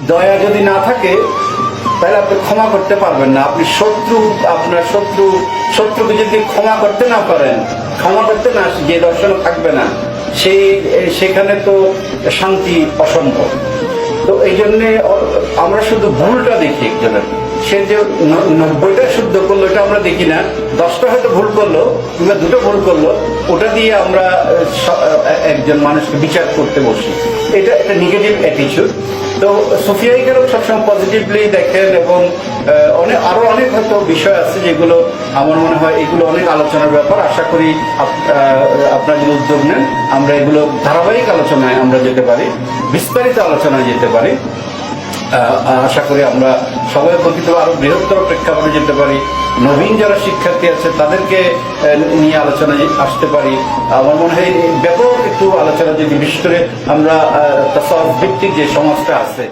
দয়া যদি না থাকে তাহলে আপনি ক্ষমা করতে পারবেন না। আপনি আপনার শত্রুকে যদি ক্ষমা করতে না পারেন, ক্ষমা করতে না, যে দর্শন থাকবে না, সেখানে তো শান্তি অসম্ভব। তো এই জন্যে আমরা শুধু ভুলটা দেখি একজনের। সে যে 90টা শুদ্ধ করলো এটা আমরা দেখি না, 10টা হয়তো ভুল করলো কিংবা 2টো ভুল করলো, ওটা দিয়ে আমরা একজন মানুষকে বিচার করতে বসি। এটা একটা নেগেটিভ অ্যাটিচিউড। তো সুফিয়াই কেরাম সবসময় পজিটিভলি দেখেন, এবং আরো অনেক হয়তো বিষয় আছে যেগুলো আমার মনে হয় এগুলো অনেক আলোচনার ব্যাপার। আশা করি আপনারা যদি উদ্যোগ নেন, আমরা এগুলো ধারাবাহিক আলোচনায় আমরা যেতে পারি, বিস্তারিত আলোচনায় যেতে পারি। আশা করি আমরা সবাই প্রকৃত আরো বৃহত্তর প্রেক্ষাপটে যেতে পারি, নবীন যারা শিক্ষার্থী আছে তাদেরকে নিয়ে আলোচনায় আসতে পারি। আমার মনে হয় ব্যাপক একটু আলোচনা যদি বিশেষ করে আমরা তাসাউফ ভিত্তিক যে সমাজটা আছে